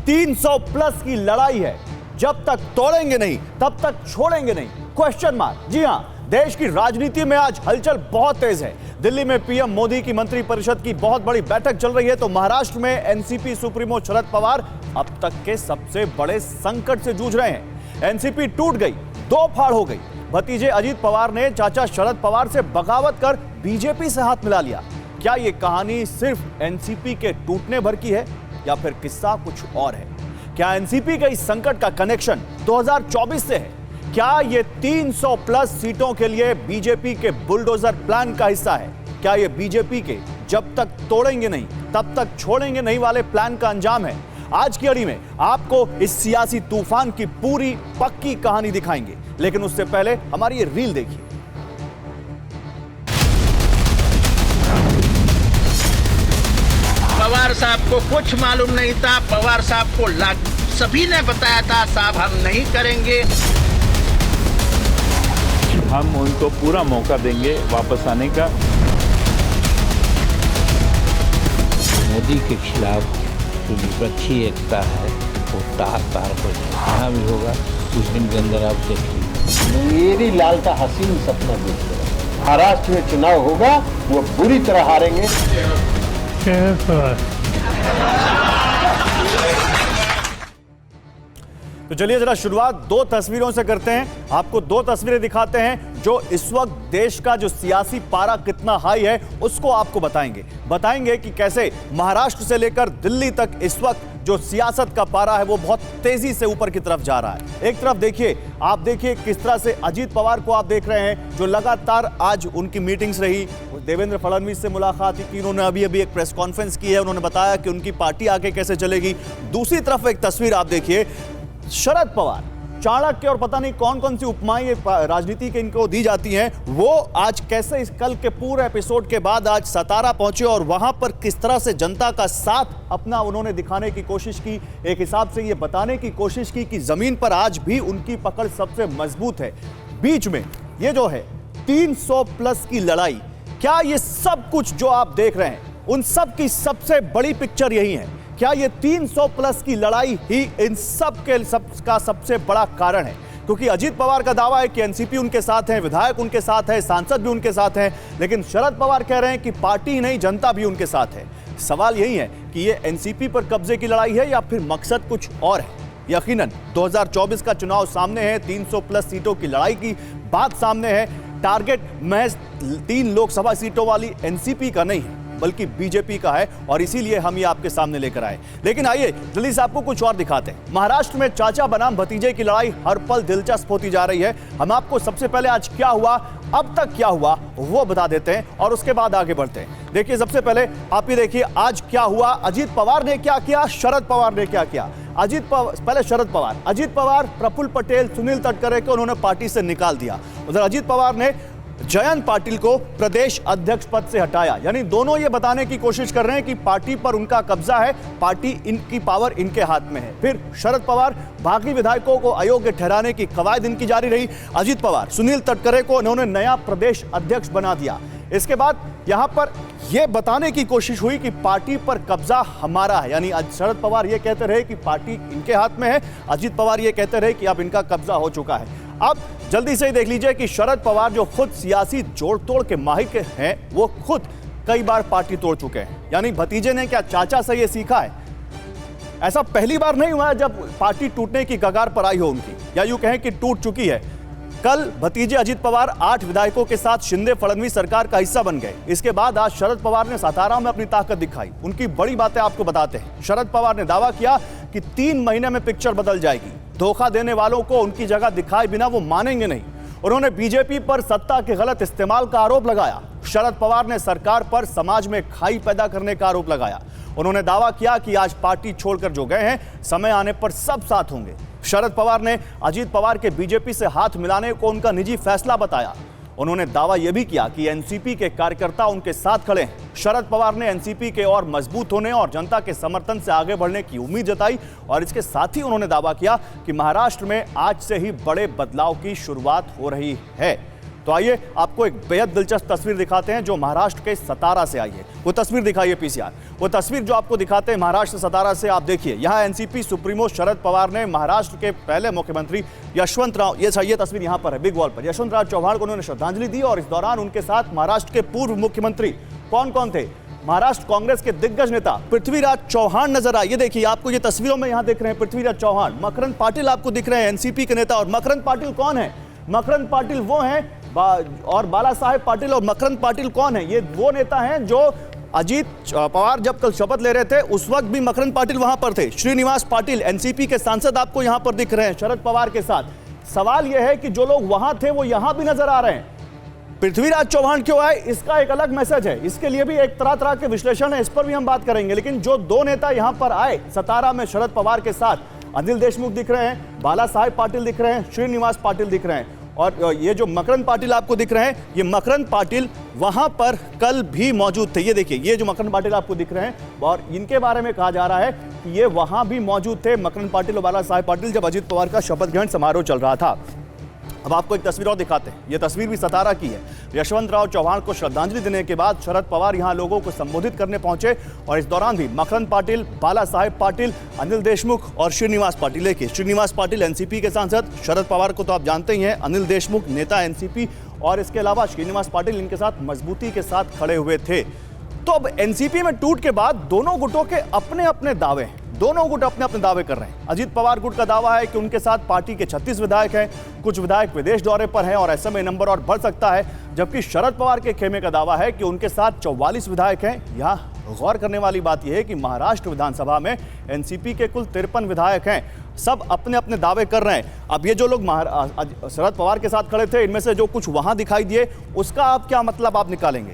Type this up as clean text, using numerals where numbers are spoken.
300 plus की लड़ाई है, जब तक तोड़ेंगे नहीं तब तक छोड़ेंगे नहीं, क्वेश्चन मार्क। जी हां, देश की राजनीति में आज हलचल बहुत तेज है। दिल्ली में पीएम मोदी की मंत्रिपरिषद की बहुत बड़ी बैठक चल रही है, तो महाराष्ट्र में एनसीपी सुप्रीमो शरद पवार अब तक के सबसे बड़े संकट से जूझ रहे हैं। एनसीपी टूट गई, दो फाड़ हो गई। भतीजे अजीत पवार ने चाचा शरद पवार से बगावत कर बीजेपी से हाथ मिला लिया। क्या यह कहानी सिर्फ एनसीपी के टूटने भर की है या फिर किस्सा कुछ और है? क्या एनसीपी के इस संकट का कनेक्शन 2024 से है? क्या ये 300 प्लस सीटों के लिए बीजेपी के बुलडोजर प्लान का हिस्सा है? क्या ये बीजेपी के जब तक तोड़ेंगे नहीं तब तक छोड़ेंगे नहीं वाले प्लान का अंजाम है? आज की कड़ी में आपको इस सियासी तूफान की पूरी पक्की कहानी दिखाएंगे, लेकिन उससे पहले हमारी ये रील देखिए। पवार साहब को कुछ मालूम नहीं था। पवार साहब को सभी ने बताया था, साहब हम नहीं करेंगे। हम उनको पूरा मौका देंगे वापस आने का। मोदी के खिलाफ जो विपक्षी एकता है वो तार तार हो जाए, जहाँ भी होगा कुछ दिन के अंदर आप देखिए। मेरी लाल का हसीन सपना देख रहे। महाराष्ट्र में चुनाव होगा, वो बुरी तरह हारेंगे। तो चलिए जरा शुरुआत दो तस्वीरों से करते हैं। आपको दो तस्वीरें दिखाते हैं जो इस वक्त देश का जो सियासी पारा कितना हाई है उसको आपको बताएंगे कि कैसे महाराष्ट्र से लेकर दिल्ली तक इस वक्त जो सियासत का पारा है वो बहुत तेजी से ऊपर की तरफ जा रहा है। एक तरफ देखिए, आप देखिए किस तरह से अजीत पवार को आप देख रहे हैं, जो लगातार आज उनकी मीटिंग्स रही। देवेंद्र फडणवीस से मुलाकात की, उन्होंने अभी एक प्रेस कॉन्फ्रेंस की है, उन्होंने बताया कि उनकी पार्टी आगे कैसे चलेगी। दूसरी तरफ एक तस्वीर आप देखिए, शरद पवार, चाणक्य और पता नहीं कौन कौन सी उपमाएं राजनीति के इनको दी जाती हैं, वो आज कैसे इस कल के पूरे एपिसोड के बाद आज सतारा पहुंचे और वहां पर किस तरह से जनता का साथ अपना उन्होंने दिखाने की कोशिश की। एक हिसाब से ये बताने की कोशिश की कि जमीन पर आज भी उनकी पकड़ सबसे मजबूत है। बीच में ये जो है 300 प्लस की लड़ाई, क्या ये सब कुछ जो आप देख रहे हैं उन सब की सबसे बड़ी पिक्चर यही है? क्या ये 300 प्लस की लड़ाई ही इन सब का सबसे बड़ा कारण है? क्योंकि अजीत पवार का दावा है कि एनसीपी उनके साथ है, विधायक उनके साथ है, सांसद भी उनके साथ हैं, लेकिन शरद पवार कह रहे हैं कि पार्टी नहीं जनता भी उनके साथ है। सवाल यही है कि ये एनसीपी पर कब्जे की लड़ाई है या फिर मकसद कुछ और है? यकीनन 2024 का चुनाव सामने है, 300 प्लस सीटों की लड़ाई की बात सामने है। टारगेट महज 3 लोकसभा सीटों वाली एनसीपी का नहीं है बल्कि बीजेपी का है, और इसीलिए हम ये आपके सामने लेकर आए। लेकिन आइए जल्दी से आपको कुछ और दिखाते हैं। महाराष्ट्र में चाचा बनाम भतीजे की लड़ाई हर पल दिलचस्प होती जा रही है। हम आपको सबसे पहले आज क्या हुआ, अब तक क्या हुआ वो बता देते हैं और उसके बाद आगे बढ़ते हैं। देखिए सबसे पहले आप ये देखिए आज क्या हुआ, अजीत पवार ने क्या किया, शरद पवार ने क्या किया। पहले शरद पवार, अजीत पवार, प्रफुल्ल पटेल, सुनील तटकरे को उन्होंने पार्टी से निकाल दिया। उधर अजीत पवार ने जयंत पाटिल को प्रदेश अध्यक्ष पद से हटाया। यानी दोनों ये बताने की कोशिश कर रहे हैं कि पार्टी पर उनका कब्जा है, पार्टी इनकी पावर इनके हाथ में है। फिर शरद पवार बागी विधायकों को अयोग्य ठहराने की कवायद इनकी जारी रही। अजीत पवार सुनील तटकरे को उन्होंने नया प्रदेश अध्यक्ष बना दिया। इसके बाद यहां पर यह बताने की कोशिश हुई कि पार्टी पर कब्जा हमारा है। यानी शरद पवार यह कहते रहे कि पार्टी इनके हाथ में है, अजीत पवार यह कहते रहे कि अब इनका कब्जा हो चुका है। अब जल्दी से देख लीजिए कि शरद पवार जो खुद सियासी जोड़ तोड़ के माहिर हैं, वो खुद कई बार पार्टी तोड़ चुके हैं। यानी भतीजे ने क्या चाचा से ये सीखा है? ऐसा पहली बार नहीं हुआ है जब पार्टी टूटने की कगार पर आई हो उनकी, या यूं कहें कि टूट चुकी है। कल भतीजे अजीत पवार 8 विधायकों के साथ शिंदे फडणवीस सरकार का हिस्सा बन गए। इसके बाद आज शरद पवार ने सातारा में अपनी ताकत दिखाई। उनकी बड़ी बातें आपको बताते हैं। शरद पवार ने दावा किया कि 3 महीने में पिक्चर बदल जाएगी। धोखा देने वालों को उनकी जगह दिखाए बिना वो मानेंगे नहीं। उन्होंने बीजेपी पर सत्ता के गलत इस्तेमाल का आरोप लगाया। शरद पवार ने सरकार पर समाज में खाई पैदा करने का आरोप लगाया। उन्होंने दावा किया कि आज पार्टी छोड़कर जो गए हैं, समय आने पर सब साथ होंगे। शरद पवार ने अजीत पवार के बीजेपी से हाथ मिलाने को उनका निजी फैसला बताया। उन्होंने दावा यह भी किया कि एनसीपी के कार्यकर्ता उनके साथ खड़े हैं। शरद पवार ने एनसीपी के और मजबूत होने और जनता के समर्थन से आगे बढ़ने की उम्मीद जताई, और इसके साथ ही उन्होंने दावा किया कि महाराष्ट्र में आज से ही बड़े बदलाव की शुरुआत हो रही है। तो आइए आपको एक बेहद दिलचस्प तस्वीर दिखाते हैं जो महाराष्ट्र के सतारा से आई है। वो तस्वीर दिखाइए पीसीआर। वो तस्वीर जो आपको दिखाते हैं महाराष्ट्र सतारा से, आप देखिए यहाँ एनसीपी सुप्रीमो शरद पवार ने महाराष्ट्र के पहले मुख्यमंत्री यशवंतराव, ये तस्वीर यहाँ पर है बिग वॉल पर, यशवंतराव चौहान को उन्होंने श्रद्धांजलि दी और इस दौरान उनके साथ महाराष्ट्र के पूर्व मुख्यमंत्री कौन कौन थे? महाराष्ट्र कांग्रेस के दिग्गज नेता पृथ्वीराज चौहान नजर आए। ये देखिए आपको ये तस्वीरों में यहाँ दिख रहे हैं पृथ्वीराज चौहान, मकरंद पाटिल आपको दिख रहे हैं एनसीपी के नेता। और मकरंद पाटिल कौन है? मकरंद पाटिल वो हैं और बाला साहेब पाटिल। और मकरंद पाटिल कौन है? ये वो नेता हैं जो अजीत पवार जब कल शपथ ले रहे थे उस वक्त भी मकरंद पाटिल वहां पर थे। श्रीनिवास पाटिल एनसीपी के सांसद आपको यहां पर दिख रहे हैं शरद पवार के साथ। सवाल यह है कि जो लोग वहां थे वो यहां भी नजर आ रहे हैं। पृथ्वीराज चौहान क्यों आए, इसका एक अलग मैसेज है, इसके लिए भी एक तरह के विश्लेषण है, इस पर भी हम बात करेंगे। लेकिन जो दो नेता यहां पर आए सतारा में शरद पवार के साथ, अनिल देशमुख दिख रहे हैं, बाला साहेब पाटिल दिख रहे हैं, श्रीनिवास पाटिल दिख रहे हैं और ये जो मकरंद पाटिल आपको दिख रहे हैं, ये मकरंद पाटिल वहां पर कल भी मौजूद थे। ये देखिए ये जो मकरंद पाटिल आपको दिख रहे हैं और इनके बारे में कहा जा रहा है कि ये वहां भी मौजूद थे, मकरंद पाटिल और बाला साहेब पाटिल, जब अजीत पवार का शपथ ग्रहण समारोह चल रहा था। अब आपको एक तस्वीर और दिखाते हैं। ये तस्वीर भी सतारा की है। यशवंतराव चौहान को श्रद्धांजलि देने के बाद शरद पवार यहां लोगों को संबोधित करने पहुंचे और इस दौरान भी मकरंद पाटिल, बाला साहेब पाटिल, अनिल देशमुख और श्रीनिवास पाटिल। देखिए श्रीनिवास पाटिल एनसीपी के सांसद, शरद पवार को तो आप जानते ही हैं, अनिल देशमुख नेता एनसीपी और इसके अलावा श्रीनिवास पाटिल इनके साथ मजबूती के साथ खड़े हुए थे। तो अब एनसीपी में टूट के बाद दोनों गुटों के अपने अपने दावे हैं, दोनों गुट अपने अपने दावे कर रहे हैं। अजीत पवार गुट का दावा है कि उनके साथ पार्टी के 36 विधायक हैं, कुछ विधायक विदेश दौरे पर हैं और ऐसे में नंबर और बढ़ सकता है। जबकि शरद पवार के खेमे का दावा है कि उनके साथ 44 विधायक हैं। यहाँ गौर करने वाली बात यह है कि महाराष्ट्र विधानसभा में एनसीपी के कुल 53 विधायक हैं, सब अपने अपने दावे कर रहे हैं। अब ये जो लोग शरद पवार के साथ खड़े थे, इनमें से जो कुछ वहां दिखाई दिए, उसका आप क्या मतलब आप निकालेंगे?